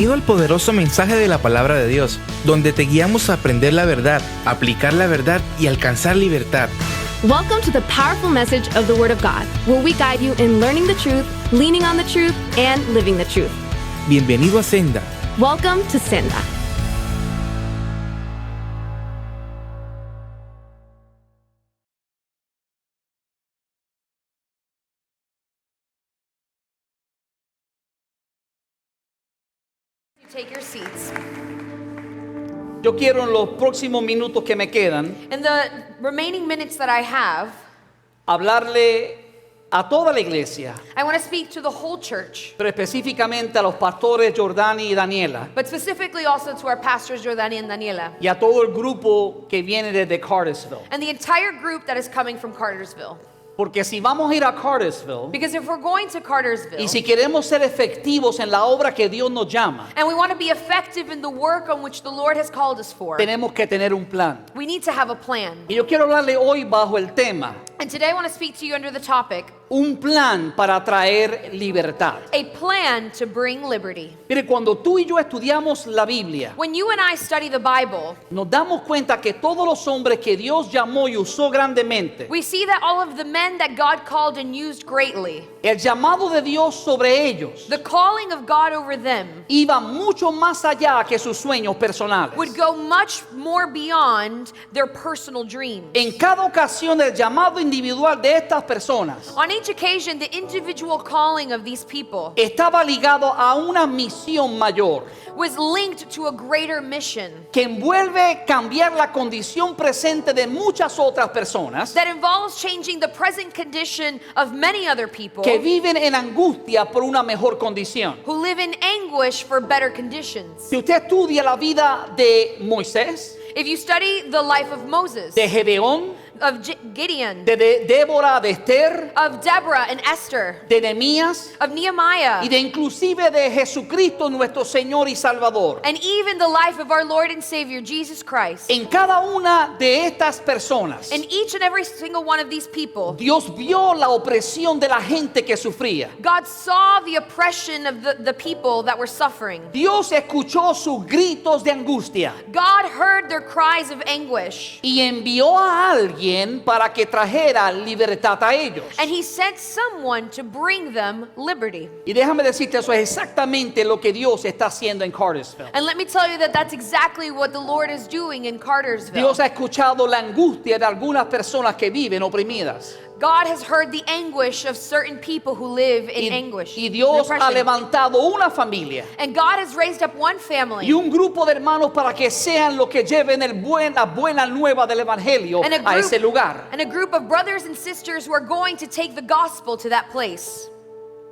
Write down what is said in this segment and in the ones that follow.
Bienvenido al poderoso mensaje de la palabra de Dios, donde te guiamos a aprender la verdad, aplicar la verdad y alcanzar libertad. Welcome to the powerful message of the Word of God, where we guide you in learning the truth, leaning on the truth, and living the truth. Bienvenido a Senda. Welcome to Senda. Take your seats. Yo quiero en los próximos minutos que me quedan In the remaining minutes that I have, hablarle a toda la iglesia, I want to speak to the whole church, pero específicamente a los pastores Jordani y Daniela but specifically also to our pastors Jordani and Daniela, y a todo el grupo que viene desde Cartersville. and the entire group that is coming from Cartersville. Porque si vamos a ir a Cartersville Because if we're going to Cartersville, y si queremos ser efectivos en la obra que Dios nos llama, and we want to be effective in the work on which the Lord has called us for, tenemos que tener un plan. we need to have a plan. Y yo quiero hablarle hoy bajo el tema, And today I want to speak to you under the topic, un plan para traer libertad. a plan to bring liberty. Mire, cuando tú y yo estudiamos la Biblia, When you and I study the Bible, nos damos cuenta que todos los hombres que Dios llamó y usó grandemente, we see that all of the men that God called and used greatly, el llamado de Dios sobre ellos the calling of God over them, iba mucho más allá que sus sueños personales. would go much more beyond their personal dreams. En cada ocasión el llamado individual de estas personas On each occasion, the individual calling of these people estaba ligado a una misión mayor was linked to a greater mission que envuelve cambiar la condición presente de muchas otras personas that involves changing the present condition of many other people que viven en angustia por una mejor condición. who live in anguish for better conditions. Si usted estudia la vida de Moisés, If you study the life of Moses, de Gedeón, of Gideon, de Débora, de Esther, of Deborah and Esther, de Nehemías of Nehemiah, y de inclusive de Jesucristo nuestro Señor y Salvador. and even the life of our Lord and Savior Jesus Christ. En cada una de estas personas, In each and every single one of these people, Dios vio la opresión de la gente que sufría. God saw the oppression of the people that were suffering. Dios escuchó sus gritos de angustia God heard their cries of anguish, y envió a alguien para que trajera libertad a ellos. and He sent someone to bring them liberty. Y déjame decirte, eso es exactamente lo que Dios está haciendo en Cartersville. And let me tell you that that's exactly what the Lord is doing in Cartersville. Dios ha escuchado la angustia de algunas personas que viven oprimidas. God has heard the anguish of certain people who live in anguish. Y Dios and ha oppression. levantado una familia And God has raised up one family y un grupo de hermanos para que sean los que lleven la buena nueva del Evangelio and a a ese lugar. and a group of brothers and sisters who are going to take the gospel to that place.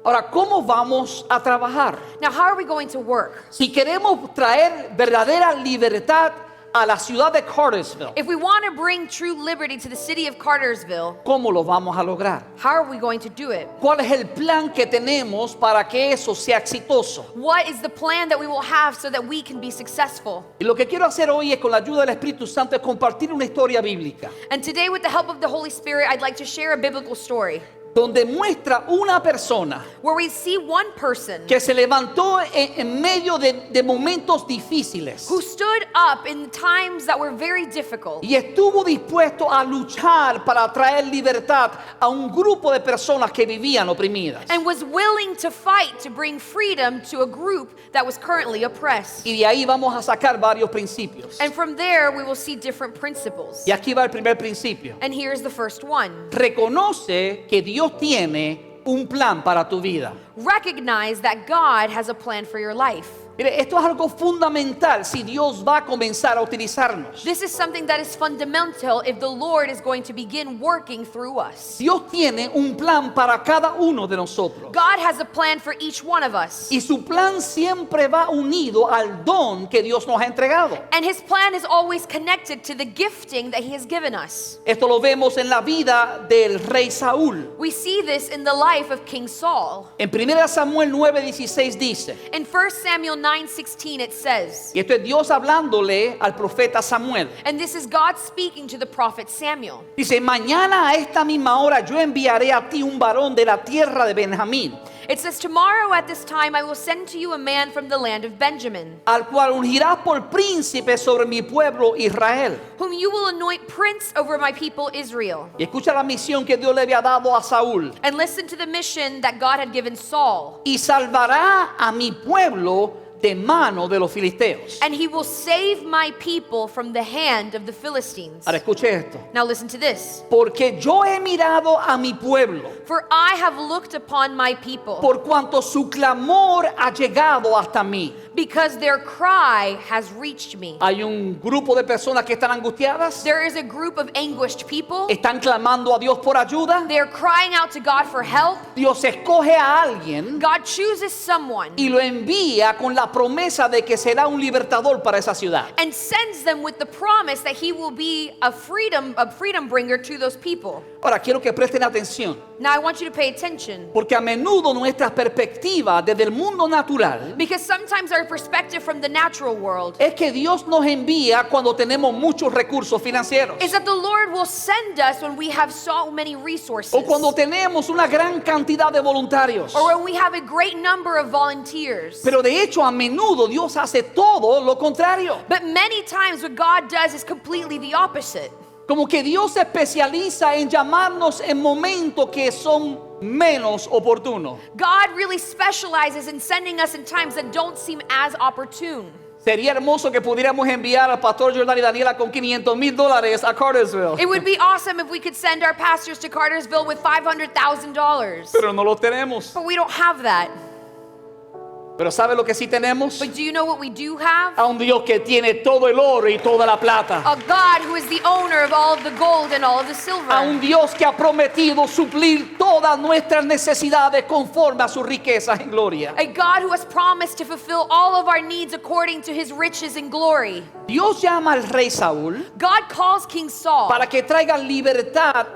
Ahora, ¿cómo vamos a trabajar? Now, how are we going to work? Si queremos traer verdadera libertad a la ciudad de Cartersville, If we want to bring true liberty to the city of Cartersville, ¿cómo lo vamos a lograr? how are we going to do it? ¿Cuál es el plan que tenemos para que eso sea exitoso? What is the plan that we will have so that we can be successful? Y lo que quiero hacer hoy es, con la ayuda del Espíritu Santo, es compartir una historia bíblica And today, with the help of the Holy Spirit, I'd like to share a biblical story donde muestra una persona where we see one person que se levantó en medio de momentos difíciles who stood up in times that were very difficult y estuvo dispuesto a luchar para traer libertad a un grupo de personas que vivían oprimidas. and was willing to fight to bring freedom to a group that was currently oppressed. Y de ahí vamos a sacar varios principios. And from there, we will see different principles. Y aquí va el primer principio. And here's the first one. Reconoce que Dios tiene un plan para tu vida. Recognize that God has a plan for your life. Mire, esto es algo fundamental si Dios va a comenzar a utilizarnos. This is something that is fundamental if the Lord is going to begin working through us. Dios tiene un plan para cada uno de nosotros. God has a plan for each one of us. Y su plan siempre va unido al don que Dios nos ha entregado. And His plan is always connected to the gifting that He has given us. Esto lo vemos en la vida del rey Saúl. We see this in the life of King Saul. En 1 Samuel 9:16 dice, In 1 Samuel 9:16 it says, y esto es Dios hablándole al profeta Samuel. and this is God speaking to the prophet Samuel. Dice, mañana a esta misma hora yo enviaré a ti un varón de la tierra de Benjamín. It says, tomorrow at this time I will send to you a man from the land of Benjamin, al cual ungirás por príncipe sobre mi pueblo Israel. whom you will anoint prince over my people Israel. Y escucha la misión que Dios le había dado a Saúl. And listen to the mission that God had given Saul. Y salvará a mi pueblo de mano de los filisteos. And he will save my people from the hand of the Philistines. Ahora escuche esto. Now listen to this. Porque yo he mirado a mi pueblo, For I have looked upon my people, por cuanto su clamor ha llegado hasta mí. because their cry has reached me. Hay un grupo de personas que están angustiadas, There is a group of anguished people. están clamando a Dios por ayuda. They're crying out to God for help. Dios escoge a alguien God chooses someone y lo envía con la promesa de que será un libertador para esa ciudad. and sends them with the promise that he will be a freedom bringer to those people. Ahora quiero que presten atención, Now I want you to pay attention, porque a menudo nuestra perspectiva desde el mundo natural because sometimes our perspective from the natural world es que Dios nos envía cuando tenemos muchos recursos financieros is that the Lord will send us when we have so many resources, o cuando tenemos una gran cantidad de voluntarios. or when we have a great number of volunteers. Pero de hecho a menudo Dios hace todo lo contrario. But many times what God does is completely the opposite. Como que Dios se especializa en llamarnos en momentos que son menos oportunos. God really specializes in sending us in times that don't seem as opportune. Sería hermoso que pudiéramos enviar al pastor Jordan y Daniela con $500,000 a Cartersville. It would be awesome if we could send our pastors to Cartersville with $500,000. Pero no lo tenemos. But we don't have that. Pero ¿sabe lo que sí tenemos? But do you know what we do have? A un Dios que tiene todo el oro y toda la plata. A God who is the owner of all of the gold and all of the A un silver. Dios que ha prometido suplir todas nuestras necesidades conforme a sus riquezas en gloria. A God who has promised to fulfill all of our needs according to his riches and glory. Dios llama al rey Saúl God calls King Saul para que traiga libertad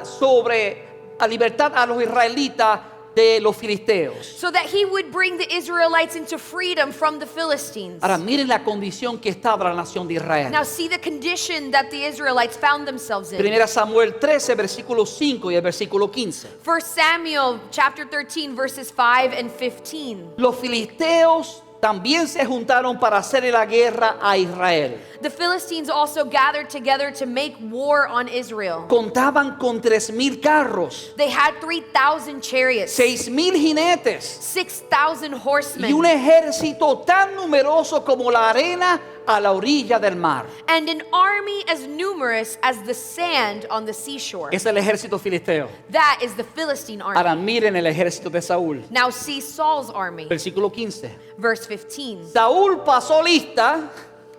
a los israelitas de los filisteos. so that he would bring the Israelites into freedom from the Philistines. Ahora miren la condición que estaba la nación de Israel. Now see the condition that the Israelites found themselves in. Primera Samuel 13, versículo 5 y el versículo 15. 1 Samuel chapter 13 verses 5 and 15. Los filisteos también se juntaron para hacerle la guerra a Israel. The Philistines also gathered together to make war on Israel. Contaban con 3,000 carros, They had 3,000 chariots, 6,000 jinetes 6,000 y un horsemen, ejército tan numeroso como la arena a la orilla del mar. and an army as numerous as the sand on the seashore. Es el ejército filisteo. That is the Philistine army. Ahora miren el ejército de Saúl. Now see Saul's army. Versículo 15. Verse 15. Saúl pasó lista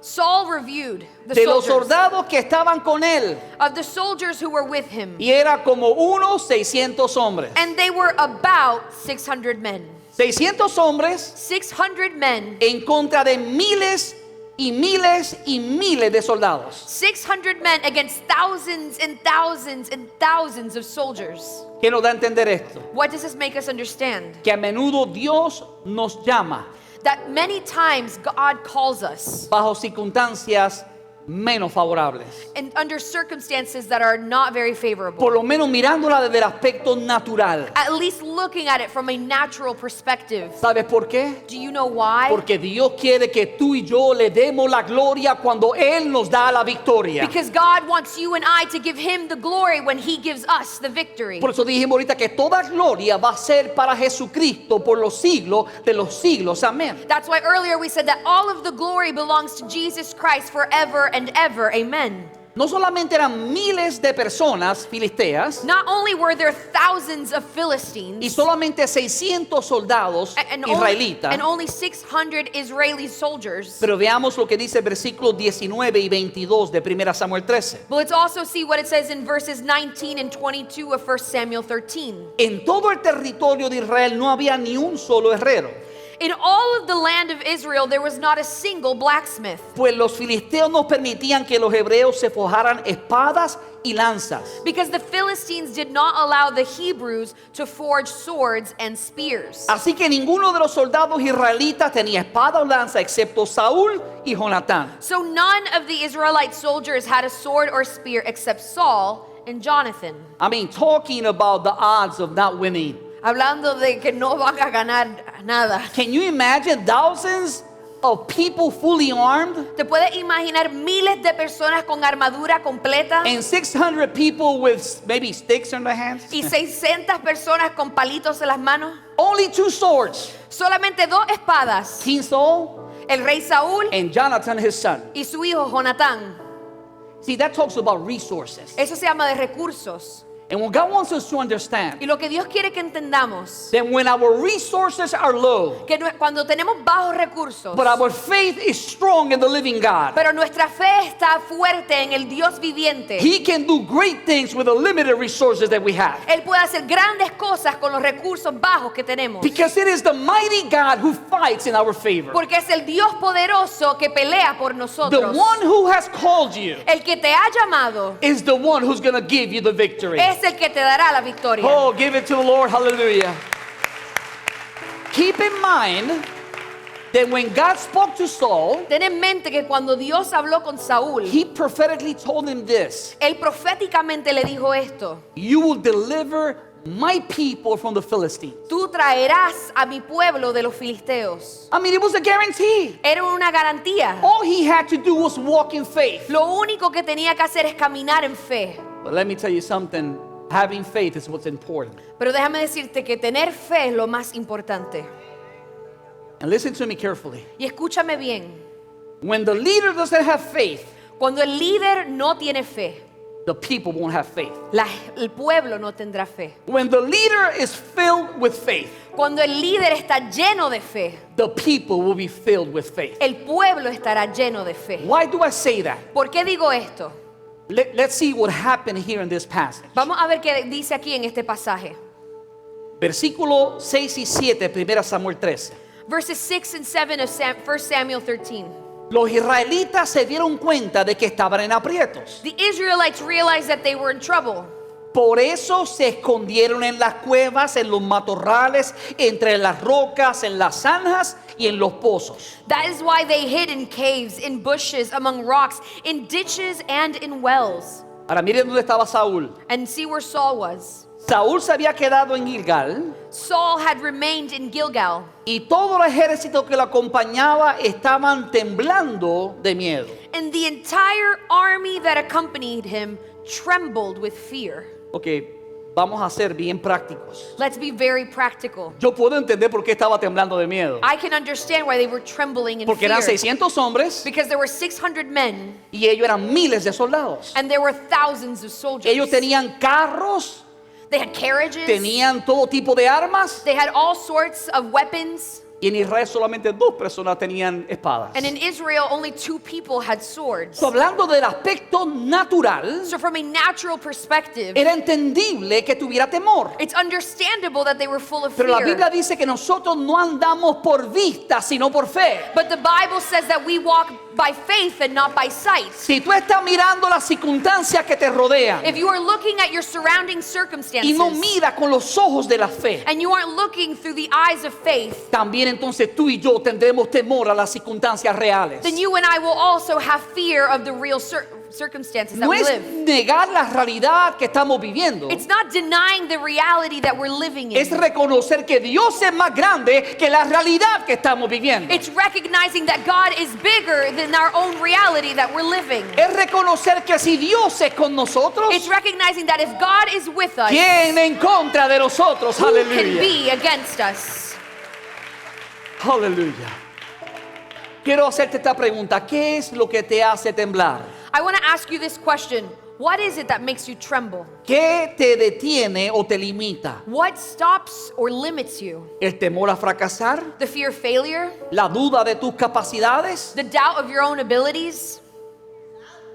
Saul reviewed the de los soldiers, soldados que estaban con él of the soldiers who were with him, y era como unos 600 hombres. and they were about 600 men. 600 hombres 600 men, en contra de miles y miles y miles de soldados. 600 men against thousands and thousands and thousands of soldiers. ¿Qué nos da a entender esto? What does this make us understand? Que a menudo Dios nos llama That many times God calls us bajo circunstancias menos favorables. and under circumstances that are not very favorable. Por lo menos mirándola desde el aspecto natural. At least looking at it from a natural perspective. ¿Sabes por qué? Do you know why? Porque Dios quiere que tú y yo le demos la gloria cuando Él nos da la victoria. Because God wants you and I to give him the glory when he gives us the victory. Por eso dijimos ahorita que toda gloria va a ser para Jesucristo por los siglos de los siglos. Amén. That's why earlier we said that all of the glory belongs to Jesus Christ forever and ever. Amen. No solamente eran miles de personas filisteas Not only were there thousands of y Philistines solamente 600 soldados and israelitas, only 600 Israeli soldiers, pero veamos lo que dice el versículo 19 y 22 de 1 Samuel 13. but let's also see what it says in verses 19 and 22 of 1 Samuel 13. En todo el territorio de Israel no había ni un solo herrero, In all of the land of Israel there was not a single blacksmith, pues los filisteos no permitían que los hebreos se forjaran espadas y lanzas. because the Philistines did not allow the Hebrews to forge swords and spears. Así que ninguno de los soldados israelitas tenía espada o lanza excepto Saúl y Jonatán. So none of the Israelite soldiers had a sword or spear except Saul and Jonathan. I mean, talking about the odds of not winning. hablando de que no van a ganar nada. Can you imagine thousands of people fully armed ¿Te puedes imaginar miles de personas con armadura completa and 600 people with maybe sticks in their hands? y 600 personas con palitos en las manos? Only 2 swords, Solamente 2 espadas, King Saul el rey Saúl and Jonathan his son. y su hijo Jonatán. See, that talks about resources. Eso se llama de recursos. And what God wants us to understand, Y lo que Dios quiere que entendamos, that when our resources are low, que cuando tenemos bajos recursos, but our faith is strong in the living God, pero nuestra fe está fuerte en el Dios viviente, He can do great things with the limited resources that we have. Él puede hacer grandes cosas con los recursos bajos que tenemos. Because it is the mighty God who fights in our favor. Porque es el Dios poderoso que pelea por The nosotros. one who has called you El que te ha llamado is the one who's going to give you the victory. es el que te dará la victoria. Oh, give it to the Lord. Hallelujah. Keep in mind that when God spoke to Saul, Ten en mente que cuando Dios habló con Saúl, He prophetically told him this: Él proféticamente le dijo esto: You will deliver my people from the Philistines. tú traerás a mi pueblo de los filisteos. I mean, it was a guarantee. Era una garantía. All he had to do was walk in faith. Lo único que tenía que hacer es caminar en fe. But let me tell you something. Having faith is what's important. Pero déjame decirte que tener fe es lo más importante. And listen to me carefully. Y escúchame bien. When the leader doesn't have faith, Cuando el líder no tiene fe, the people won't have faith. el pueblo no tendrá fe. When the leader is filled with faith, Cuando el líder está lleno de fe, the people will be filled with faith. el pueblo estará lleno de fe. Why do I say that? ¿Por qué digo esto? Let's see what happened here in this passage. Vamos a ver qué dice aquí en este pasaje. Versículo 6 y 7, 1 Samuel 13. Verses 6 and 7 of 1 Samuel 13. Los israelitas se dieron cuenta de que estaban en aprietos. The Israelites realized that they were in trouble. Por eso se escondieron en las cuevas, en los matorrales, entre las rocas, en las zanjas y en los pozos. That is why they hid in caves, in bushes, among rocks, in ditches, and in wells. Ahora miren dónde estaba Saúl. And see where Saul was. Saúl se había quedado en Gilgal Saul had remained in Gilgal, y todo el ejército que lo acompañaba estaban temblando de miedo. and the entire army that accompanied him trembled with fear. Ok, vamos a ser bien prácticos. Let's be very practical. Yo puedo entender por qué estaba temblando de miedo. I can understand why they were trembling in Porque eran fear. 600 hombres Because there were 600 men, y ellos eran miles de soldados. and there were thousands of soldiers. Ellos tenían carros, They had carriages. tenían todo tipo de armas, They had all sorts of weapons. y en Israel solamente 2 personas tenían espadas. And in Israel, only 2 people had swords. So, hablando del aspecto natural, So from a natural perspective, era entendible que tuviera temor. it's understandable that they were full of Pero la fear. Biblia dice que nosotros no andamos por vista, sino por fe. But the Bible says that we walk by faith and not by sight. Si tú estás mirando las circunstancias que te rodean If you are looking at your surrounding circumstances y no miras con los ojos de la fe, and you aren't looking through the eyes of faith, también entonces tú y yo tendremos temor a las circunstancias reales. then you and I will also have fear of the real circumstances that No we es live. negar la realidad que estamos viviendo, It's not denying the reality that we're living es in. reconocer que Dios es más grande que la realidad que estamos viviendo. It's recognizing that God is bigger than our own reality that we're living. Es reconocer que si Dios es con nosotros, It's recognizing that if God is with us, ¿quién en contra de nosotros? who can Aleluya. be against us? Aleluya. Quiero hacerte esta pregunta. ¿Qué es lo que te hace temblar? I want to ask you this question. What is it that makes you tremble? ¿Qué te detiene o te limita? What stops or limits you? ¿El temor a fracasar? The fear of failure? ¿La duda de tus capacidades? The doubt of your own abilities?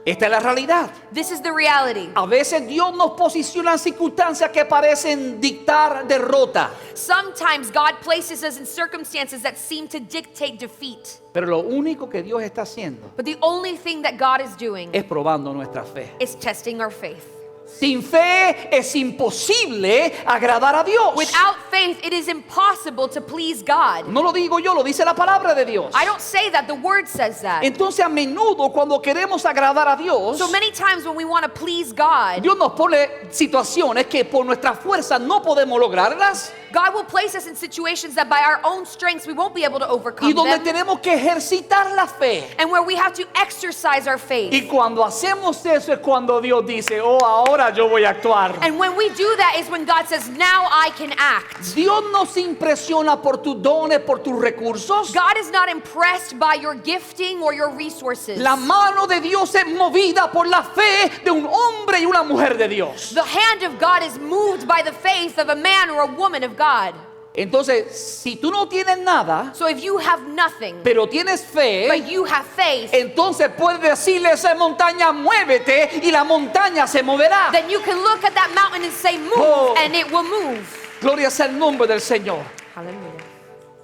Esta es la realidad. This is the reality. A veces Dios nos posiciona en circunstancias que parecen dictar derrota. Sometimes God places us in circumstances that seem to dictate defeat. Pero lo único que Dios está haciendo But the only thing that God is doing es probando nuestra fe. is testing our faith. Sin fe es imposible agradar a Dios. Without faith, it is impossible to please God. No lo digo yo, lo dice la palabra de Dios. I don't say that, the word says that. Entonces a menudo cuando queremos agradar a Dios, So many times when we want to please God, Dios nos pone situaciones que por nuestra fuerza no podemos lograrlas. God will place us in situations that by our own strengths we won't be able to y overcome donde them, tenemos que ejercitar la fe. and where we have to exercise our faith. Y cuando hacemos eso es cuando Dios dice, oh, ahora yo voy a actuar. And when we do that is when God says, now I can act. Dios no se impresiona por tus dones, por tus recursos. God is not impressed by your gifting or your resources. La mano de Dios es movida por la fe de un hombre y una mujer de Dios. The hand of God is moved by the faith of a man or a woman of God. Entonces, si tú no tienes nada, So if you have nothing, pero tienes fe, but you have faith, entonces puedes decirle a esa montaña, muévete, y la montaña se moverá. then you can look at that mountain and say, move, Oh. and it will move. Gloria sea el nombre del Señor. Hallelujah.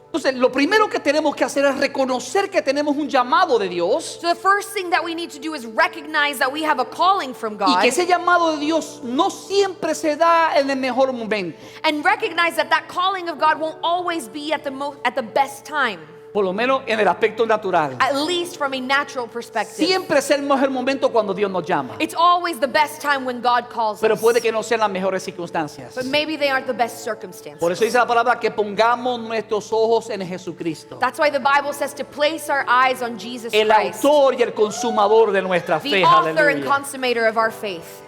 Entonces, lo primero que tenemos que hacer es reconocer que tenemos un llamado de Dios So the first thing that we need to do is recognize that we have a calling from y God, que ese llamado de Dios no siempre se da en el mejor momento. and recognize that that calling of God won't always be at the best time, Por lo menos en el aspecto natural. at least from a natural perspective. Siempre es el mejor momento cuando Dios nos llama. It's always the best time when God calls Pero us, puede que no sean las mejores circunstancias. but maybe they aren't the best circumstances. Por eso dice la palabra que pongamos nuestros ojos en Jesucristo, That's why the Bible says to place our eyes on Jesus el Christ, autor y el consumador de nuestra the fe. author and Aleluya. consummator of our faith.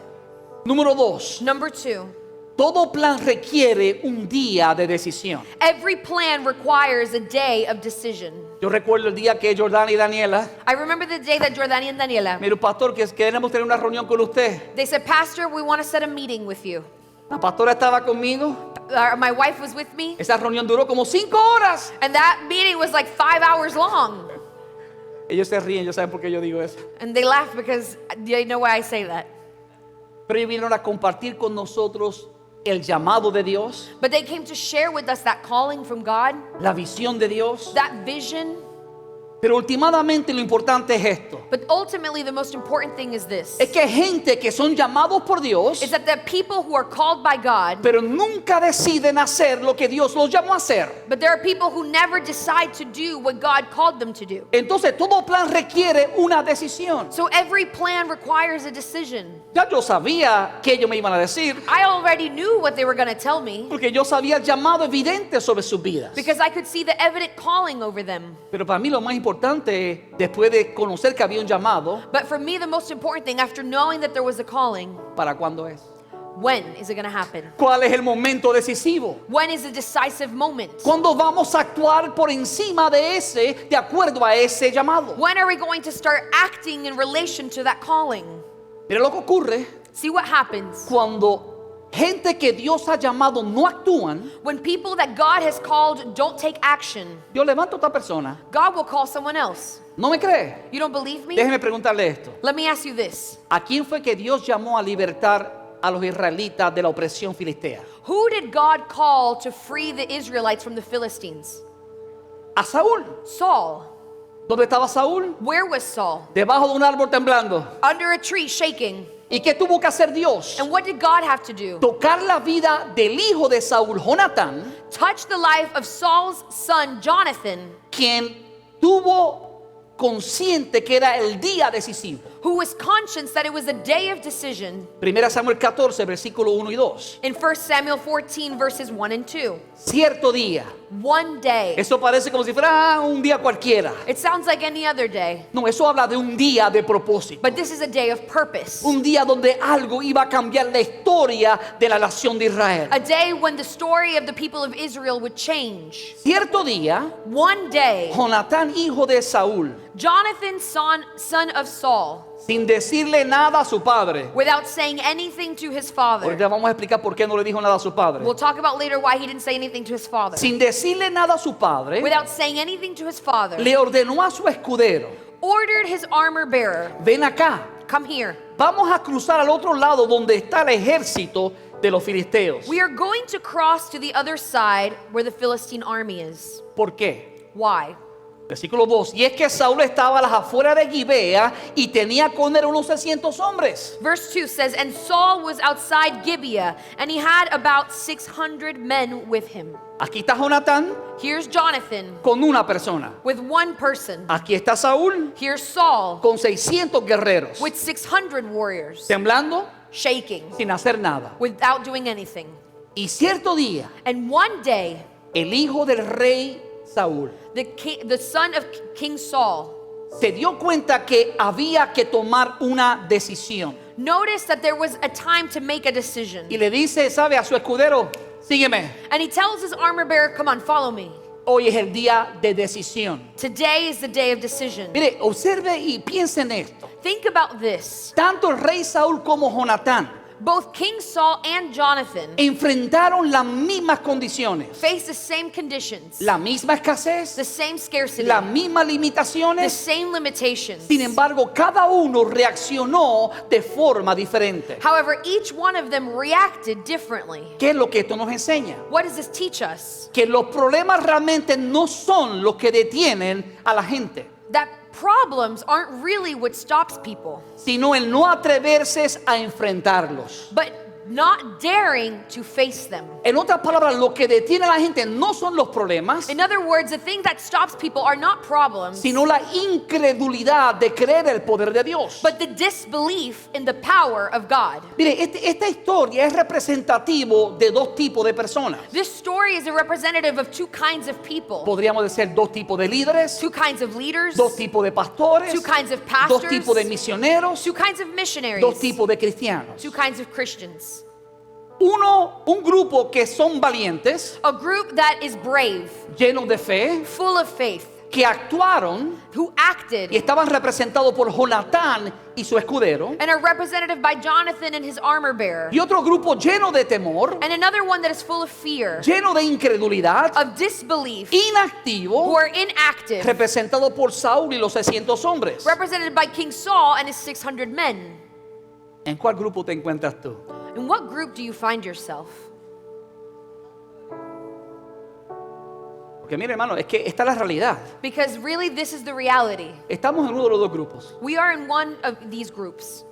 Número 2. Number 2, Todo plan requiere un día de decisión. every plan requires a day of decision. Yo recuerdo el día que Jordana y Daniela, I remember the day that Jordani and Daniela, mire pastor, que queremos tener una reunión con usted. they said, Pastor, we want to set a meeting with you. La pastora estaba conmigo. My wife was with me, Esa reunión duró como 5 horas. and that meeting was like 5 hours long. Ellos se ríen, ellos saben por qué yo digo eso. And they laugh because they know why I say that. Pero ellos vinieron a compartir con nosotros el llamado de Dios, But they came to share with us that calling from God, la visión de Dios. that vision. Pero últimamente lo importante es esto. But ultimately, the most important thing is this. Es que hay gente que son llamados por Dios, Is that the people who are called by God, pero nunca deciden hacer lo que Dios los llamó a hacer. but there are people who never decide to do what God called them to do. Entonces todo plan requiere una decisión. So every plan requires a decision. Ya yo sabía que ellos me iban a decir, I already knew what they were going to tell me porque yo sabía el llamado evidente sobre sus vidas. because I could see the evident calling over them. Pero para mí lo más importante, después de conocer que había un llamado, But for me, the most important thing, after knowing that there was a calling, ¿para cuándo es? when is it going to happen? ¿Cuál es el momento decisivo? When is the decisive moment? ¿Cuándo vamos a actuar por encima de ese, de acuerdo a ese llamado? When are we going to start acting in relation to that calling? Mira lo que ocurre See what happens cuando gente que Dios ha llamado no actúan. when people that God has called don't take action. Dios levanta a otra persona. God will call someone else. ¿No me cree? You don't believe me? Déjeme preguntarle esto. Let me ask you this. ¿A quién fue que Dios llamó a libertar a los israelitas de la opresión filistea? Who did God call to free the Israelites from the Philistines? A Saúl. Saul. ¿Dónde estaba Saúl? Where was Saul? Debajo de un árbol temblando. Under a tree shaking. ¿Y qué tuvo que hacer Dios? And what did God have to do? Tocar la vida del hijo de Saúl, Jonatán, Touch the life of Saul's son Jonathan, quien tuvo consciente que era el día decisivo. who was conscious that it was a day of decision. 1 Samuel 14, versículo 1 y 2. In 1 Samuel 14, verses 1 and 2. Cierto día. One day. Eso parece como si fuera un día cualquiera. It sounds like any other day, No, eso habla de un día de propósito. but this is a day of purpose. Un día donde algo iba a cambiar la historia de la nación de Israel. A day when the story of the people of Israel would change. Cierto día, One day, Jonatán, hijo de Saúl, Jonathan, son of Saul, sin decirle nada a su padre. without saying anything to his father. Ahorita vamos a explicar por qué no le dijo nada a su padre. We'll talk about later why he didn't say anything to his father. Sin decirle nada a su padre, Without saying anything to his father, le ordenó a su escudero, ordered his armor bearer, ven acá, come here. vamos a cruzar al otro lado donde está el ejército de los filisteos. We are going to cross to the other side where the Philistine army is. ¿Por qué? Why? Versículo 2. Y es que Saúl estaba a las afueras de Gibea y tenía con él unos 600 hombres. Verse 2 says, and Saul was outside Gibeah, and he had about 600 men with him. Aquí está Jonatán Here's Jonathan con una persona. with one person. Aquí está Saúl Here's Saul con 600 guerreros. with 600 warriors, Temblando shaking, sin hacer nada. without doing anything. Y cierto día, And one day, el hijo del rey Saúl the son of King Saul se dio cuenta que había que tomar una decisión. noticed that there was a time to make a decision. Y le dice, ¿sabe? A su escudero, sígueme. And he tells his armor bearer, come on, follow me. Hoy es el día de decisión. Today is the day of decision. Mire, observe y piense en esto. Think about this. Tanto el rey Saúl como Jonatán Both King Saul and Jonathan enfrentaron las mismas condiciones, faced the same conditions, la misma escasez, the same scarcity, las mismas the limitaciones. same limitations. Sin embargo, cada uno reaccionó de forma diferente. However, each one of them reacted differently. ¿Qué es lo que esto nos enseña? What does this teach us? Que los problemas realmente no son los que detienen a la gente, That problems aren't really what stops people, sino el no atreverse a enfrentarlos. but not daring to face them. En otras palabras, lo que detiene a la gente no son los problemas, In other words, the thing that stops people are not problems, sino la incredulidad de creer el poder de Dios. but the disbelief in the power of God. Mire, esta historia es representativo de dos tipos de personas. This story is a representative of two kinds of people, Podríamos decir dos tipos de líderes, two kinds of leaders, dos tipos de pastores, two kinds of dos pastors, tipos de misioneros, two kinds of missionaries, dos tipos de cristianos. two kinds of Christians. Un grupo que son valientes, A group that is brave, llenos de fe, full of faith, que actuaron who y acted, estaban representados por Jonatán y su escudero. and are represented by Jonathan and his armor bearer. Y otro grupo lleno de temor, And another one that is full of fear, lleno de incredulidad, of disbelief, who inactivo, are inactive, representado por Saúl y los 600 hombres. represented by King Saul and his 600 men. ¿En cuál grupo te encuentras tú? In what group do you find yourself? Porque mire, hermano, es que esta es la realidad. Because really, this is the reality. Estamos en uno de los dos grupos, We are in one of these groups,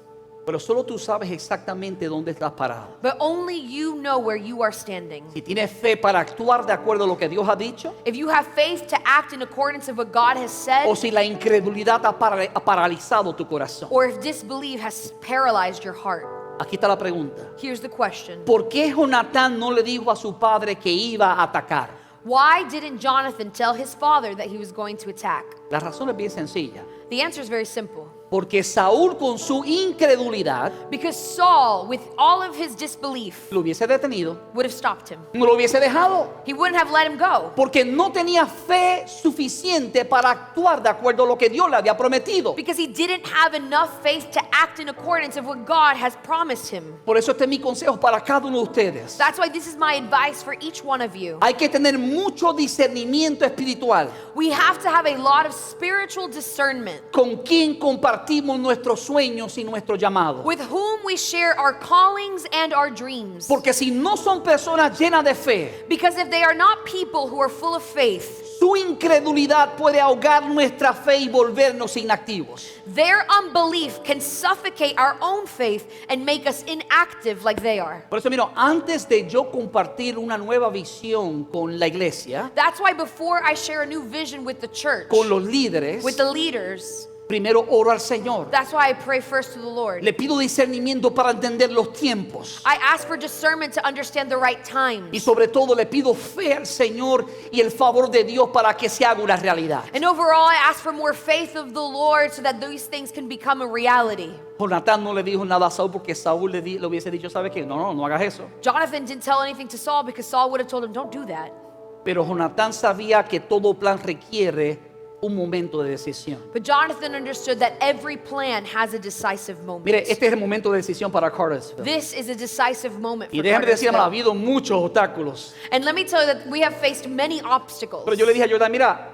pero solo tú sabes exactamente dónde estás parado. but only you know where you are standing. Si tienes fe para actuar de acuerdo a lo que Dios ha dicho, If you have faith to act in accordance of what God has said, o si la incredulidad ha paralizado tu corazón. or if disbelief has paralyzed your heart. Aquí está la pregunta. Here's the question. ¿Por qué Jonatán no le dijo a su padre que iba a atacar? Why didn't Jonathan tell his father that he was going to attack? La razón es bien sencilla. The answer is very simple. Porque Saúl con su incredulidad Because Saul, with all of his disbelief, lo hubiese detenido, would have stopped him. no lo hubiese dejado. He wouldn't have let him go. Porque no tenía fe suficiente para actuar de acuerdo a lo que Dios le había prometido. Because he didn't have enough faith to act in accordance of what God has promised him. Por eso este es mi consejo para cada uno de ustedes. That's why this is my advice for each one of you. Hay que tener mucho discernimiento espiritual. We have to have a lot of spiritual discernment Con quién compartimos nuestros sueños y nuestro llamado. with whom we share our callings and our dreams. Porque si no son personas llenas de fe, Because if they are not people who are full of faith, su incredulidad puede ahogar nuestra fe y volvernos inactivos. their unbelief can suffocate our own faith and make us inactive like they are. Por eso, mira, antes de yo compartir una nueva visión con la iglesia, That's why before I share a new vision with the church, con los líderes, with the leaders, primero oro al Señor. that's why I pray first to the Lord. Le pido discernimiento para entender los tiempos. I ask for discernment to understand the right times. Y sobre todo le pido fe al Señor y el favor de Dios para que se haga una realidad. And overall, I ask for more faith of the Lord so that these things can become a reality. Jonatán no le dijo nada a Saúl porque Saúl le hubiese dicho, ¿sabe qué? No hagas eso. Jonathan didn't tell anything to Saul because Saul would have told him, don't do that. Pero Jonatán sabía que todo plan requiere un momento de decisión. But Jonathan understood that every plan has a decisive moment. Mire, este es el momento de decisión para Cartersville. This is a decisive moment Y for déjame decirle, ha Cartersville. habido muchos obstáculos. And let me tell you that we have faced many obstacles. Pero yo le dije a Jordan, mira,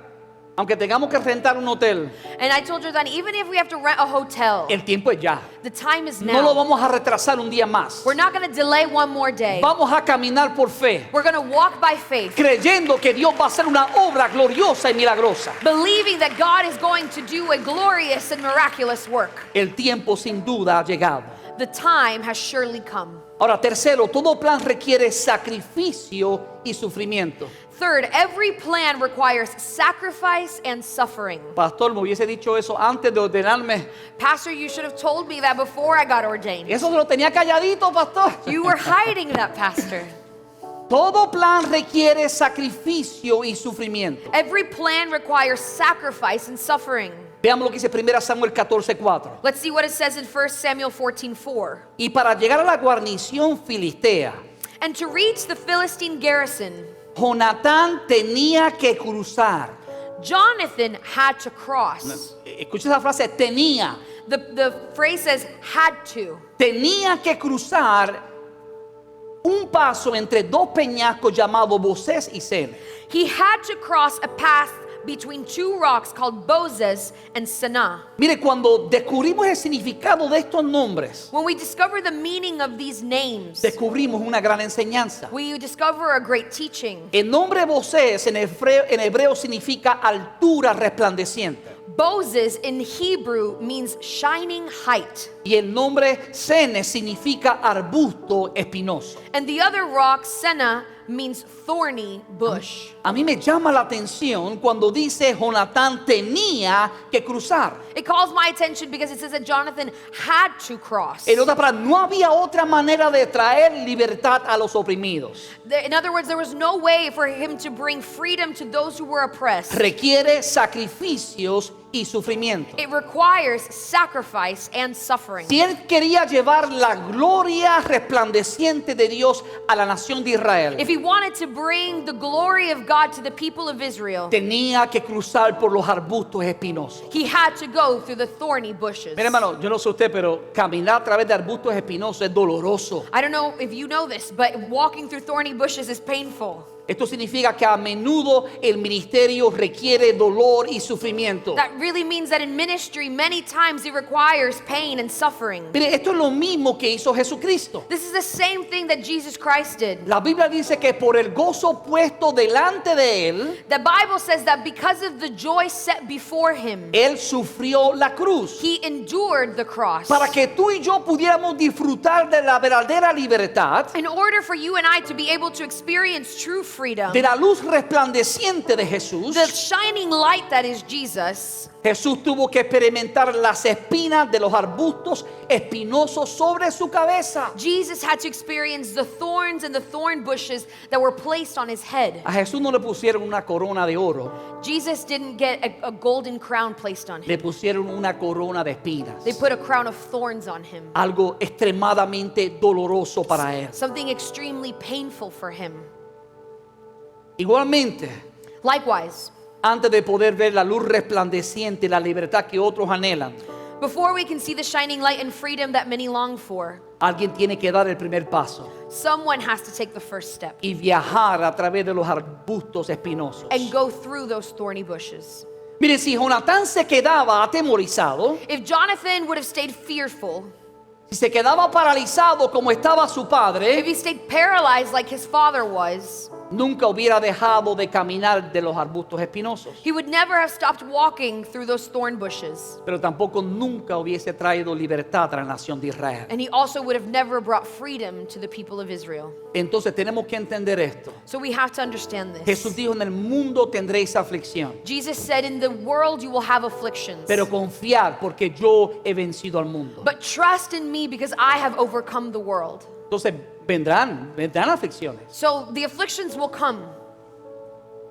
aunque tengamos que rentar un hotel, And I told Jordan, even if we have to rent a hotel, el tiempo es ya. the time is No lo now. vamos a retrasar un día más. We're not going to delay one more day. Vamos a caminar por fe, We're going to walk by faith, creyendo que Dios va a hacer una obra gloriosa y milagrosa. believing that God is going to do a glorious and miraculous work. El tiempo sin duda ha llegado. The time has surely come. Ahora, tercero, todo plan requiere sacrificio y sufrimiento. Third, every plan requires sacrifice and suffering. Pastor, me hubiese dicho eso antes de ordenarme. Pastor, you should have told me that before I got ordained. Eso se lo tenía calladito, pastor. You were hiding that, Pastor. Todo plan requiere sacrificio y sufrimiento. Every plan requires sacrifice and suffering. Veamos lo que dice 1 Samuel 14:4. Let's see what it says in 1 Samuel 14:4. Y para llegar a la guarnición filistea, And to reach the Philistine garrison, Jonatán tenía que cruzar. Jonathan had to cross. Escucha esa frase, tenía. The phrase says had to. Tenía que cruzar un paso entre dos peñascos llamados Bosés y Sen. He had to cross a path between two rocks called Bozez and Sanah. Mire, cuando descubrimos el significado de estos nombres, When we discover the meaning of these names, descubrimos una gran enseñanza. we discover a great teaching. El nombre Bosés en hebreo significa altura resplandeciente. Bozez in Hebrew means shining height. Y el nombre Sene significa arbusto espinoso. And the other rock, Senah, means thorny bush. A mí me llama la atención cuando dice Jonatán tenía que cruzar. It calls my attention because it says that Jonathan had to cross. En otras palabras, no había otra manera de traer libertad a los oprimidos. In other words, there was no way for him to bring freedom to those who were oppressed. Requiere sacrificios y sufrimiento. It requires sacrifice and suffering. Si él quería llevar la gloria resplandeciente de Dios a la nación de Israel, If he wanted to bring the glory of God to the people of Israel, tenía que cruzar por los arbustos espinosos. he had to go through the thorny bushes. Mira, hermano, yo no sé usted, pero caminar a través de arbustos espinosos es doloroso. I don't know if you know this, but walking through thorny bushes is painful. Esto significa que a menudo el ministerio requiere dolor y sufrimiento. That really means that in ministry, many times it requires pain and suffering. Mire, esto es lo mismo que hizo Jesucristo. This is the same thing that Jesus Christ did. La Biblia dice que por el gozo puesto delante de él, The Bible says that because of the joy set before him, él sufrió la cruz. he endured the cross. Para que tú y yo pudiéramos disfrutar de la verdadera libertad, In order for you and I to be able to experience true freedom, de la luz resplandeciente de Jesús, the shining light that is Jesus, Jesús tuvo que experimentar las espinas de los arbustos espinosos sobre su cabeza. Jesus had to experience the thorns and the thorn bushes that were placed on his head. A Jesús no le pusieron una corona de oro, Jesus didn't get a golden crown placed on le him. pusieron una corona de espinas. They put a crown of thorns on him. Algo extremadamente doloroso para él. Something extremely painful for him. Igualmente, Likewise, antes de poder ver la luz resplandeciente y la libertad que otros anhelan, before we can see the shining light and freedom that many long for, alguien tiene que dar el primer paso someone has to take the first step y viajar a través de los arbustos espinosos. and go through those thorny bushes. Mire, si Jonatán se quedaba atemorizado, If Jonathan would have stayed fearful, si se quedaba paralizado como estaba su if padre, he stayed paralyzed like his father was, nunca hubiera dejado de caminar de los arbustos espinosos. he would never have stopped walking through those thorn bushes. Pero tampoco nunca hubiese traído libertad a la nación de Israel. And he also would have never brought freedom to the people of Israel. Entonces tenemos que entender esto. So we have to understand Jesús this. dijo, en el mundo tendréis aflicción, Jesus said, in the world you will have afflictions. pero confiar porque yo he vencido al mundo. But trust in me because I have overcome the world. Entonces vendrán aflicciones. So the afflictions will come.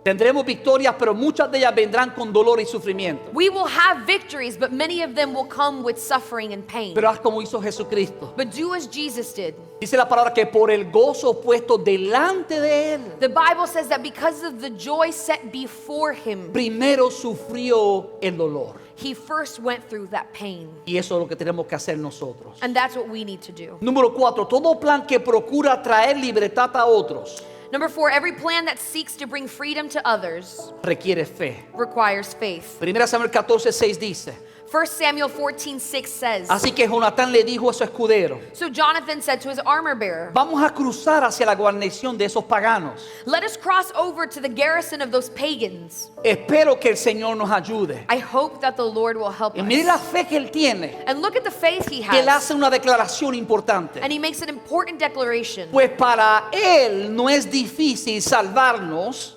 Tendremos victorias, pero muchas de ellas vendrán con dolor y sufrimiento. We will have victories, but many of them will come with suffering and pain. Pero haz como hizo Jesucristo. But do as Jesus did. Dice la palabra que por el gozo puesto delante de él, The Bible says that because of the joy set before him, primero sufrió el dolor. he first went through that pain. Y eso es lo que tenemos que hacer nosotros. And that's what we need to do. Número 4, todo plan que procura traer libertad a otros Number 4, every plan that seeks to bring freedom to others requiere fe. requires faith. 1 Samuel 14:6 dice, 1 Samuel 14:6 says, así que Jonatán le dijo a su escudero, so Jonathan said to his armor bearer, vamos a cruzar hacia la guarnición de esos paganos. let us cross over to the garrison of those pagans. Espero que el Señor nos ayude. I hope that the Lord will help Y mire la us. fe que él tiene, And look at the faith he que él has. hace una declaración importante. And he makes an important declaration. Pues para él no es difícil salvarnos,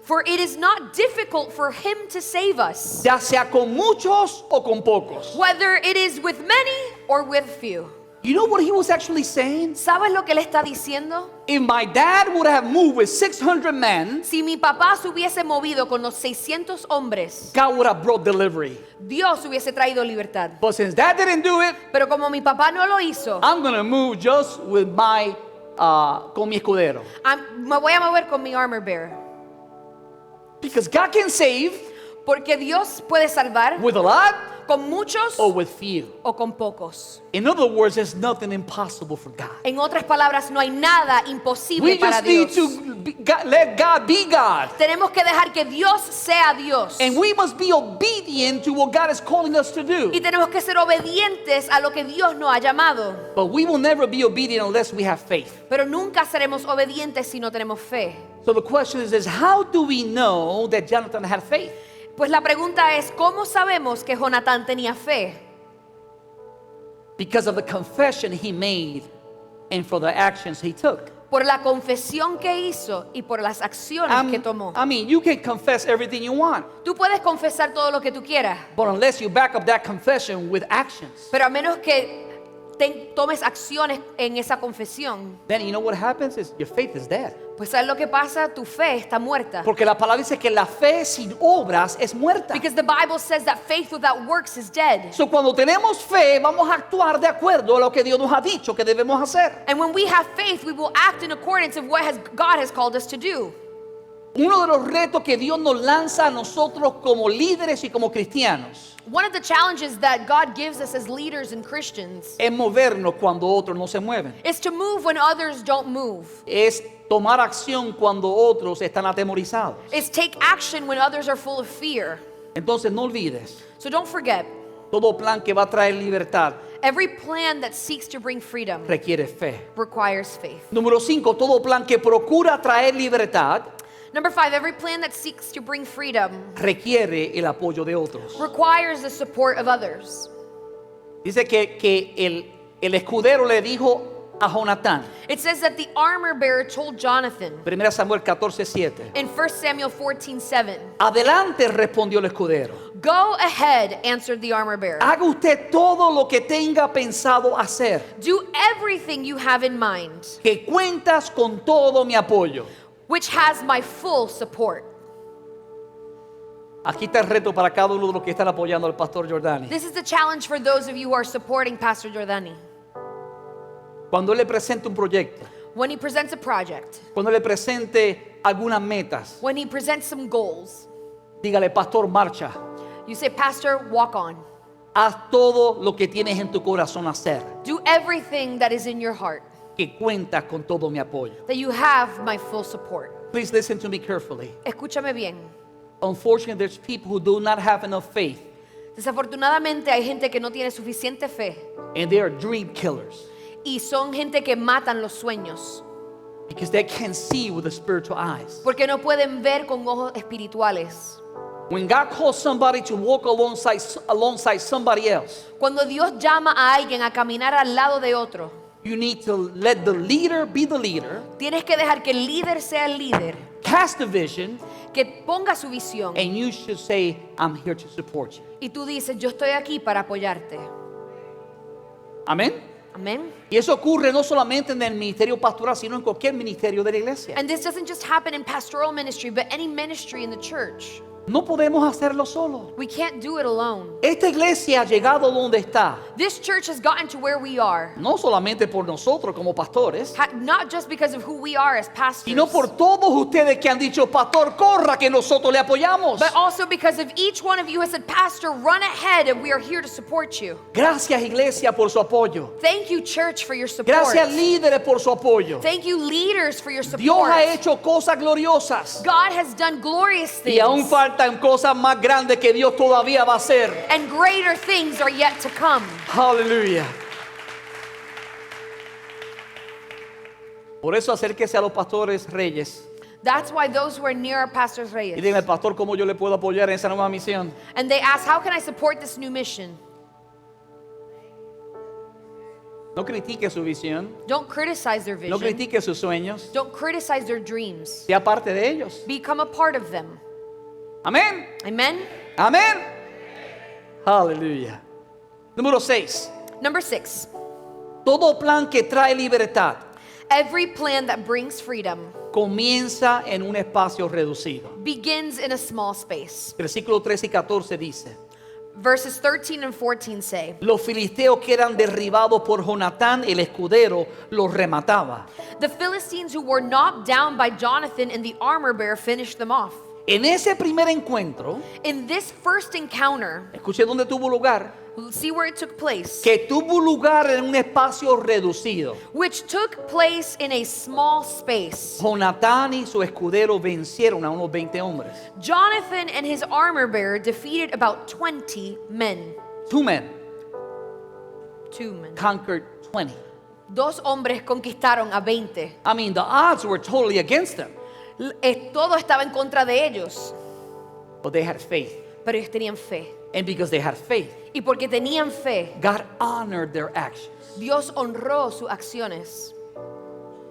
For it is not difficult for him to save us, ya sea con muchos o con pocos. whether it is with many or with few. You know what he was actually saying? ¿Sabes lo que él está diciendo? If my dad would have moved with 600 men, Si mi papá se hubiese movido con los 600 hombres, God would have brought delivery. Dios hubiese traído libertad. But since dad didn't do it, Pero como mi papá no lo hizo, I'm going to move just with my, con mi escudero. me voy a mover con mi armor bearer. Because God can save Porque Dios puede salvar with a lot con muchos or with few. o con pocos. In other words, there's nothing impossible for God. En otras palabras, no hay nada imposible We para just need Dios. to let God be God. Tenemos que dejar que Dios sea Dios. And we must be obedient to what God is calling us to do. Y tenemos que ser obedientes a lo que Dios nos ha llamado. But we will never be obedient unless we have faith. Pero nunca seremos obedientes si no tenemos fe. So the question is how do we know that Jonathan had faith? Pues la pregunta es, ¿cómo sabemos que Jonatán tenía fe? Because of the confession he made and for the actions he took. Por la confesión que hizo y por las acciones que tomó. I mean, you can confess everything you want, Tú puedes confesar todo lo que tú quieras, but unless you back up that confession with actions, pero a menos que tomes acciones en esa confesión, then you know what happens is your faith is dead. pues ¿sabes lo que pasa? Tu fe está muerta. Porque la palabra dice que la fe sin obras es muerta. Because the Bible says that faith without works is dead. So cuando tenemos fe, vamos a actuar de acuerdo a lo que Dios nos ha dicho que debemos hacer. And when we have faith, we will act in accordance of what God has called us to do. Uno de los retos que Dios nos lanza a nosotros como líderes y como cristianos One of the challenges that God gives us as leaders and Christians es movernos cuando otros no se mueven. is to move when others don't move. Es tomar acción cuando otros están atemorizados. Is take action when others are full of fear. Entonces no olvides, So don't forget, todo plan que va a traer libertad every plan that seeks to bring freedom requiere fe. requires faith. Número 5, todo plan que procura traer libertad Number 5, every plan that seeks to bring freedom requiere el apoyo de otros. requires the support of others. Dice que el escudero le dijo a Jonatán, It says that the armor bearer told Jonathan 1 Samuel 14:7. in 1 Samuel 14:7, Adelante, respondió el escudero. "Go ahead," answered the armor bearer. Haga usted todo lo que tenga pensado hacer, "Do everything you have in mind, que cuentas con todo mi apoyo. which has my full support." Aquí está el reto para cada uno de los que están apoyando al pastor Jordani. This is the challenge for those of you who are supporting Pastor Jordani. Cuando él le presente un proyecto, When he presents a project, cuando le presente algunas metas, when he presents some goals, dígale, pastor, marcha. you say, "Pastor, walk on. Haz todo lo que tienes en tu corazón hacer, Do everything that is in your heart, que cuentas con todo mi apoyo. that you have my full support." Please listen to me carefully. Escúchame bien. Unfortunately, there's people who do not have enough faith, Desafortunadamente hay gente que no tiene suficiente fe and they are dream killers y son gente que matan los sueños because they can't see with the spiritual eyes. porque no pueden ver con ojos espirituales. When God calls somebody to walk alongside somebody else, Cuando Dios llama a alguien a caminar al lado de otro, you need to let the leader be the leader, tienes que dejar que el líder sea el líder, cast the vision, que ponga su visión and you should say, I'm here to support you. y tú dices, "Yo estoy aquí para apoyarte." Amén. Amén. Y eso ocurre no solamente en el ministerio pastoral, sino en cualquier ministerio de la iglesia. And this doesn't just happen in pastoral ministry, but any ministry in the church. No podemos hacerlo solo. We can't do it alone. Esta iglesia ha llegado donde está, This church has gotten to where we are, no solamente por nosotros como pastores, not just because of who we are as pastors, sino por todos ustedes que han dicho, pastor, corra que nosotros le apoyamos. but also because of each one of you who has said, "Pastor, run ahead and we are here to support you." Gracias, iglesia, por su apoyo. Thank you, church, for your support. Gracias, líderes, por su apoyo. Thank you, leaders, for your support. Dios ha hecho cosas gloriosas God has done glorious things, y aún faltan cosas más grandes que Dios todavía va a hacer. and greater things are yet to come. Aleluya. Por eso acérquese a los pastores reyes That's why those who are near our pastors y Reyes, díganle, pastor, ¿cómo yo le puedo apoyar en esa nueva misión? and they ask, "How can I support this new mission?" No critique su visión, Don't criticize their no vision. critique sus sueños, Don't criticize their dreams. sea parte de ellos. Become a part of them. Amén. Amen. Amén. Aleluya. Número 6. Number 6. todo plan que trae libertad Every plan that brings freedom comienza en un espacio reducido. begins in a small space. Versículo 13 y 14 dice: Verses 13 and 14 say, los filisteos que eran derribados por Jonatán el escudero los remataba. the Philistines who were knocked down by Jonathan and the armor bearer finished them off. En ese primer encuentro, In this first encounter, escuché dónde tuvo lugar, see where it took place, que tuvo lugar en un espacio reducido. which took place in a small space. Jonatán y su escudero vencieron a unos 20 hombres. Jonathan and his armor bearer defeated about 20 men. 2 men 2 men. conquered 20. Dos hombres conquistaron a 20. I mean, the odds were totally against them, Todo estaba en contra de ellos, but they had faith. pero ellos tenían fe. And because they had faith, Y porque tenían fe, God honored their actions. Dios honró sus acciones.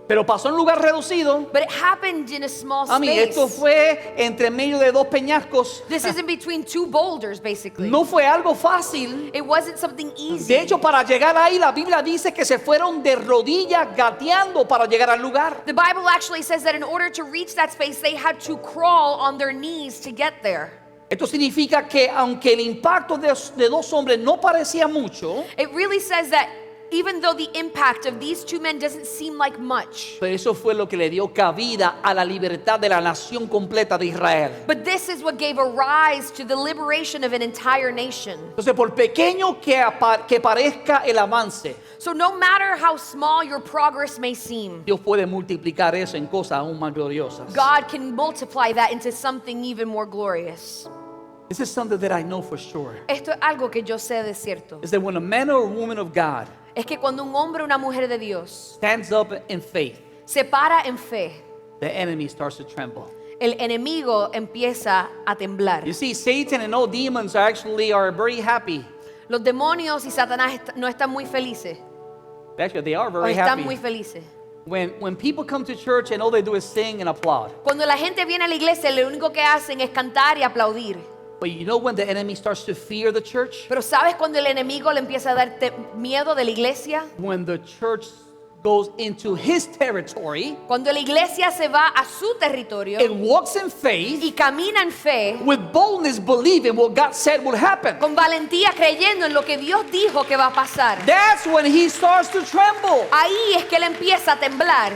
Pero pasó en un lugar reducido. But it happened in a small A mí, space. esto fue entre medio de dos peñascos. This is in between two boulders, basically. No fue algo fácil. It wasn't something easy. De hecho, para llegar ahí, la Biblia dice que se fueron de rodillas gateando para llegar al lugar. The Bible actually says that in order to reach that space, they had to crawl on their knees to get there. Esto significa que aunque el impacto de dos hombres no parecía mucho, It really says that even though the impact of these two men doesn't seem like much, pero eso fue lo que le dio cabida a la libertad de la nación completa de Israel. but this is what gave a rise to the liberation of an entire nation. Entonces, por pequeño que parezca el avance, So no matter how small your progress may seem, Dios puede multiplicar eso en cosas aún más gloriosas. God can multiply that into something even more glorious. This is something that I know for sure. Esto es algo que yo sé de cierto. Is that when a man or a woman of God Es que cuando un hombre o una mujer de Dios stands up in faith, se para en fe, the enemy starts to tremble. el enemigo empieza a temblar. You see, Satan and all demons are very happy. Los demonios y Satanás no están muy felices. Actually, they are O very están happy. muy felices. When people come to church and all they do is sing and applaud. Cuando la gente viene a la iglesia, lo único que hacen es cantar y aplaudir. But you know when the enemy starts to fear the church? Pero ¿sabes cuando el enemigo le empieza a dar miedo de la iglesia? When the church goes into his territory Cuando la iglesia se va a su territorio and walks in faith y camina en fe, with boldness, believing what God said will happen. con valentía creyendo en lo que Dios dijo que va a pasar. That's when he starts to tremble. Ahí es que él empieza a temblar.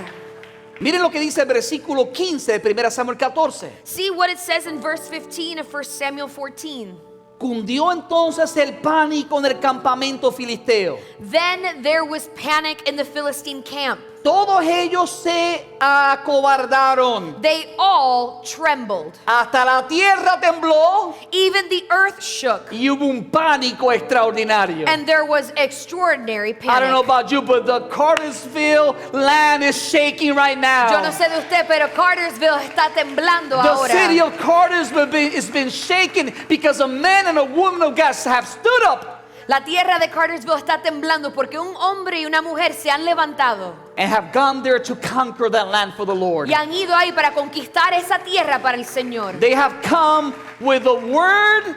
Miren lo que dice el versículo 15 de 1 Samuel 14. See what it says in verse 15 of 1 Samuel 14. Cundió entonces el pánico en el campamento filisteo. Then there was panic in the Philistine camp. Todos ellos se acobardaron. They all trembled. Hasta la tierra tembló Even the earth shook. y hubo un pánico extraordinario. And there was extraordinary I don't know panic. about you, but the Cartersville land is shaking right now. Yo no sé de usted, pero Cartersville está temblando The city ahora. of Cartersville has been shaken because a man and a woman of God have stood up La tierra de Cartersville está temblando porque un hombre y una mujer se han levantado and have gone there to conquer that land for the Lord. y han ido ahí para conquistar esa tierra para el Señor. They have come with the word.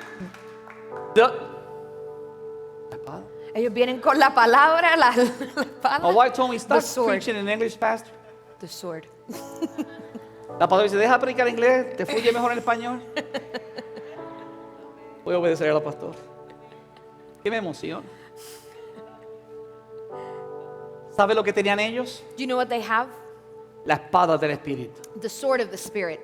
Ellos vienen con la palabra, la espada, My wife told me, stop The sword. preaching in English, pastor. the sword. La pastora dice, deja predicar inglés, te fluye mejor en español. Voy a obedecer a la pastora. Que me emociona. ¿Sabe lo que tenían ellos? Do you know what they have? La espada del Espíritu. The sword of the Spirit.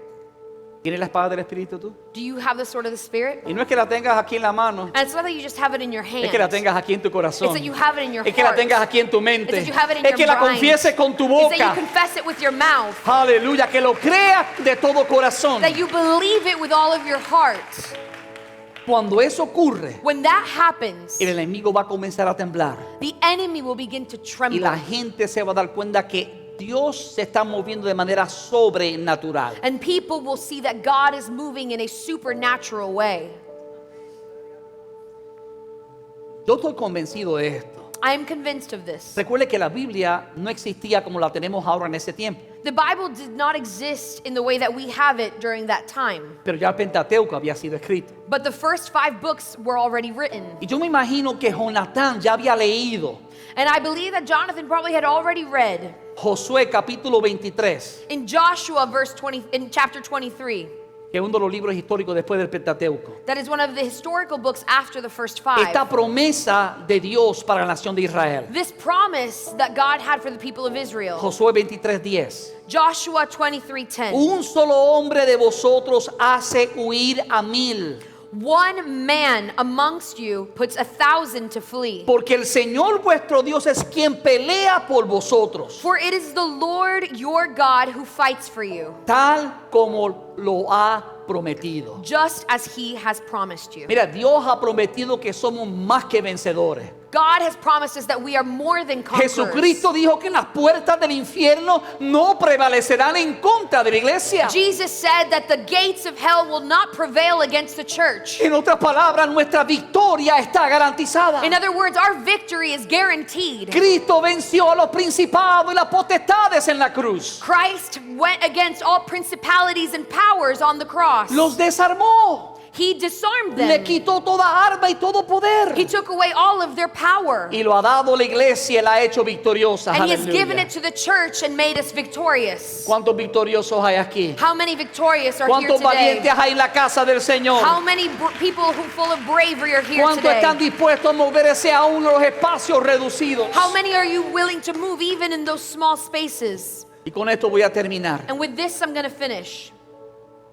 ¿Tienes la espada del Espíritu tú? Do you have the sword of the Spirit? Y no es que la tengas aquí en la mano, And it's not that you just have it in your hand. es que la tengas aquí en tu corazón. It's that you have it in your Es que la heart. tengas aquí en tu It's mente. that you have it in Es your que la mind. confieses con tu It's that boca. you confess it with your mouth. Aleluya, que lo creas de todo corazón. That you believe it with all of your heart. Cuando eso ocurre, When that happens, el enemigo va a comenzar a temblar. the enemy will begin to Y tremble. la gente se va a dar cuenta que Dios se está moviendo de manera sobrenatural. And people will see that God is moving in a supernatural way. Yo estoy convencido de esto. I am convinced of this. Recuerde que la Biblia no existía como la tenemos ahora en ese tiempo. The Bible did not exist in the way that we have it during that time. Pero ya el Pentateuco había sido escrito. But the first 5 books were already written. Y yo me imagino que Jonatán ya había leído And I believe that Jonathan probably had already read Josué capítulo 23, in Joshua in chapter 23. que es uno de los libros históricos después del Pentateuco. That is one of the historical books after the first 5. Esta promesa de Dios para la nación de Israel. This promise that God had for the people of Israel. Josué 23:10. Joshua 23:10. Un solo hombre de vosotros hace huir a 1000. One man amongst you puts 1,000 to flee. Porque el Señor vuestro Dios es quien pelea por vosotros, For it is the Lord your God who fights for you, tal como lo ha prometido. just as he has promised you. Mira, Dios ha prometido que somos más que vencedores. God has promised us that we are more than conquerors. Jesucristo dijo que las puertas del infierno no prevalecerán en contra de la iglesia. Jesus said that the gates of hell will not prevail against the church. En otras palabras, nuestra victoria está garantizada. In other words, our victory is guaranteed. Cristo venció a los principados y las potestades en la cruz. Christ went against all principalities and powers on the cross. Los desarmó. He disarmed Le them. quitó toda arma y todo poder. He took away all of their power. Y lo ha dado a la iglesia y la ha hecho victoriosa. And he has given Aleluya. it to the church and made us victorious. ¿Cuántos victoriosos hay aquí? How many victorious are here ¿Cuántos today? valientes hay en la casa del Señor? How many people who full of bravery are here ¿Cuántos están today? dispuestos a moverse aún en los espacios reducidos? How many are you willing to move even in those small spaces? Y con esto voy a terminar. And with this, I'm going to finish.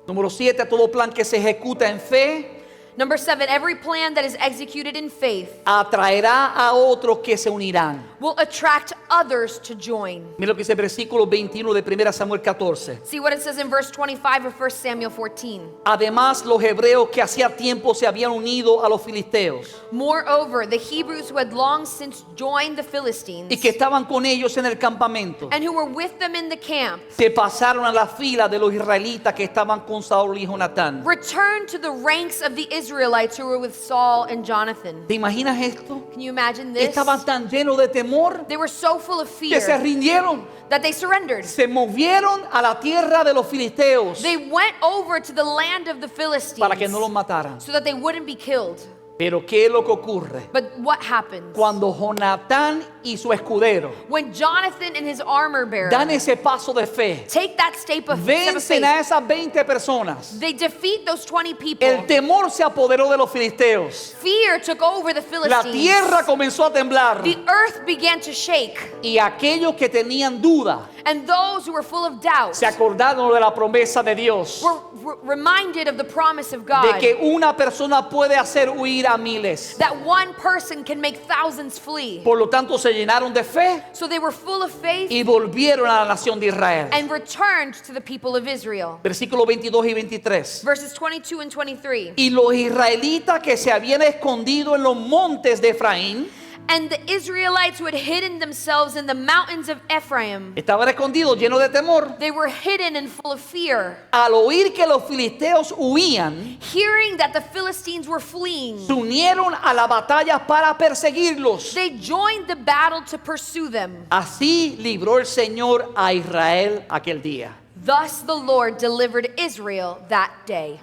Número 7, todo plan que se ejecuta en fe Number 7, every plan that is executed in faith atraerá a otros que se unirán. will attract others to join. Mira lo que dice el versículo 21 de 1 Samuel 14. See what it says in verse 25 of 1 Samuel 14. Además, los hebreos que hacía tiempo se habían unido a los filisteos Moreover, the Hebrews who had long since joined the Philistines y que estaban con ellos en el campamento, and who were with them in the camp se pasaron a la fila de los israelitas que estaban con Saúl y Jonatán. returned to the ranks of the Israelites who were with Saul and Jonathan. ¿Te imaginas esto? Can you imagine this? Estaban tan llenos de temor They were so full of que se fear rindieron. that they surrendered. Se movieron a la tierra de los filisteos They went over to the land of the Philistines para que no los mataran. so that they wouldn't be killed. Pero ¿qué es lo que ocurre? But what happens? Cuando Jonatán y su escudero When Jonathan and his armor bearer dan ese paso de fe, take that step of vencen faith, a esas 20 personas, they defeat those 20 people. el temor se apoderó de los filisteos. Fear took over the La Philistines. tierra comenzó a temblar The earth began to shake. y aquellos que tenían duda And those who were full of doubt se acordaron de la promesa de Dios, were reminded of the promise of de God. que una persona puede hacer huir a miles. That one person can make thousands flee. Por lo tanto, se llenaron de fe So they were full of faith y volvieron a la nación de Israel. and returned to the people of Israel. Versículos 22 y 23. Verses 22 and 23. Y los israelitas que se habían escondido en los montes de Efraín, And the Israelites who had hidden themselves in the mountains of Ephraim, estaban escondidos, llenos de temor. they were hidden and full of fear. Al oír que los filisteos huían, Hearing that the Philistines were fleeing, se unieron a la batalla para perseguirlos. they joined the battle to pursue them. Así libró el Señor a Israel aquel día. Thus the Lord delivered Israel that day.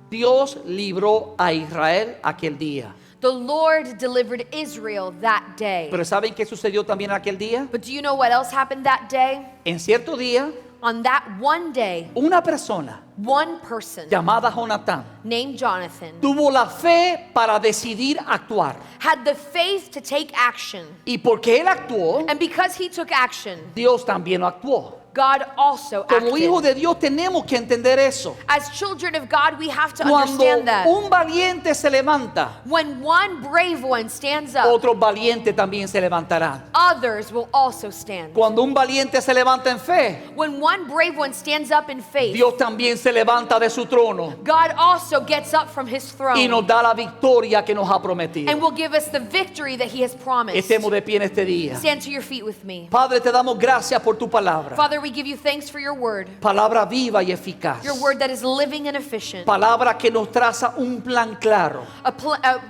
Dios libró a Israel aquel día. The Lord delivered Israel that day. Pero ¿saben qué sucedió también aquel día? But do you know what else happened that day? En cierto día, On that one day, una persona one person llamada Jonatán named Jonathan tuvo la fe para decidir actuar. had the faith to take action. Y porque él actuó, And because he took action, Dios también actuó. God also Como hijos acted. de Dios tenemos que entender eso. As children of God, we have to Cuando understand that. un valiente se levanta, When one brave one stands up, otros valientes también se levantarán. others will also stand. Cuando un valiente se levanta en fe, When one brave one stands up in faith, Dios también se levanta de su trono God also gets up from his y nos throne da la victoria que nos ha prometido. and will give us the victory that he has promised. Estemos de pie en este día. Stand to your feet with me. Padre, te damos gracias por tu palabra. Father, we give you thanks for your word. Palabra viva y eficaz. Your word that is living and efficient. Palabra que nos traza un plan claro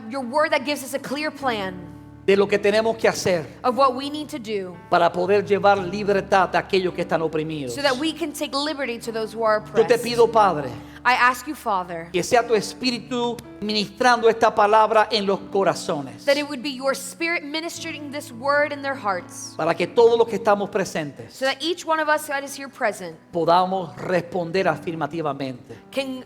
Your word that gives us a clear plan de lo que tenemos que hacer of what we need to do para poder llevar libertad a aquellos que están oprimidos. so that we can take liberty to those who are Yo te oppressed. pido, Padre, I ask you, Father, que sea tu espíritu ministrando esta palabra en los corazones, that it would be your spirit ministering this word in their hearts, para que todos los que estamos presentes so that each one of us that is here present podamos responder afirmativamente can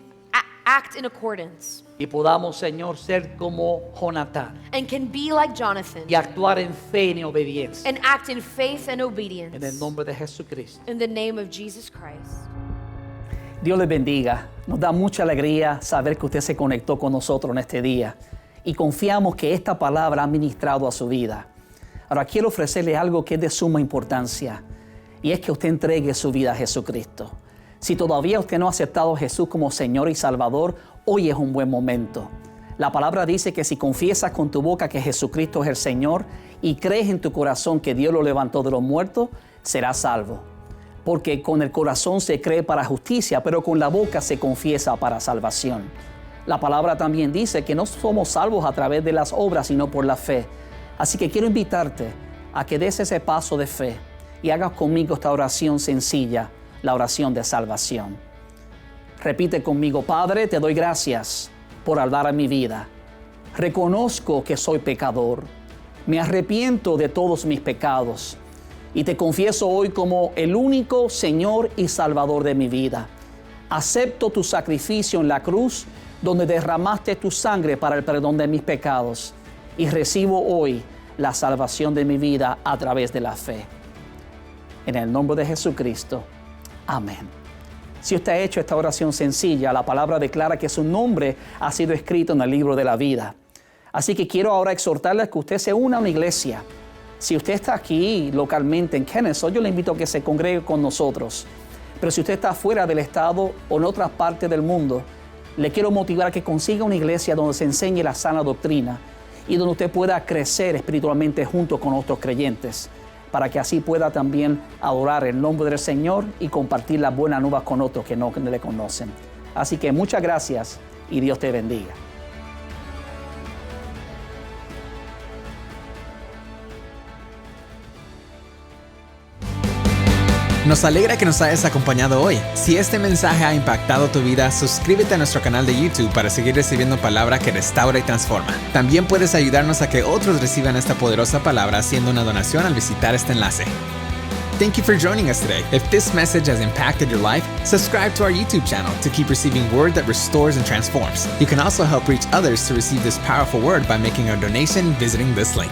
act in accordance y podamos, Señor, ser como Jonatán and can be like Jonathan y actuar en fe y en obediencia. and act in faith and En el obedience nombre de Jesucristo. in the name of Jesus Christ. Dios les bendiga. Nos da mucha alegría saber que usted se conectó con nosotros en este día y confiamos que esta palabra ha ministrado a su vida. Ahora quiero ofrecerle algo que es de suma importancia y es que usted entregue su vida a Jesucristo. Si todavía usted no ha aceptado a Jesús como Señor y Salvador, hoy es un buen momento. La palabra dice que si confiesas con tu boca que Jesucristo es el Señor y crees en tu corazón que Dios lo levantó de los muertos, serás salvo. Porque con el corazón se cree para justicia, pero con la boca se confiesa para salvación. La palabra también dice que no somos salvos a través de las obras, sino por la fe. Así que quiero invitarte a que des ese paso de fe y hagas conmigo esta oración sencilla, la oración de salvación. Repite conmigo: Padre, te doy gracias por hablar a mi vida. Reconozco que soy pecador. Me arrepiento de todos mis pecados y te confieso hoy como el único Señor y Salvador de mi vida. Acepto tu sacrificio en la cruz, donde derramaste tu sangre para el perdón de mis pecados, y recibo hoy la salvación de mi vida a través de la fe. En el nombre de Jesucristo. Amén. Si usted ha hecho esta oración sencilla, la palabra declara que su nombre ha sido escrito en el libro de la vida. Así que quiero ahora exhortarle a que usted se una a una iglesia. Si usted está aquí localmente en Kennesaw, yo le invito a que se congregue con nosotros. Pero si usted está fuera del estado o en otra parte del mundo, le quiero motivar a que consiga una iglesia donde se enseñe la sana doctrina y donde usted pueda crecer espiritualmente junto con otros creyentes, para que así pueda también adorar el nombre del Señor y compartir las buenas nuevas con otros que no le conocen. Así que muchas gracias y Dios te bendiga. Nos alegra que nos hayas acompañado hoy. Si este mensaje ha impactado tu vida, suscríbete a nuestro canal de YouTube para seguir recibiendo palabra que restaura y transforma. También puedes ayudarnos a que otros reciban esta poderosa palabra haciendo una donación al visitar este enlace. Thank you for joining us today. If this message has impacted your life, subscribe to our YouTube channel to keep receiving word that restores and transforms. You can also help reach others to receive this powerful word by making a donation visiting this link.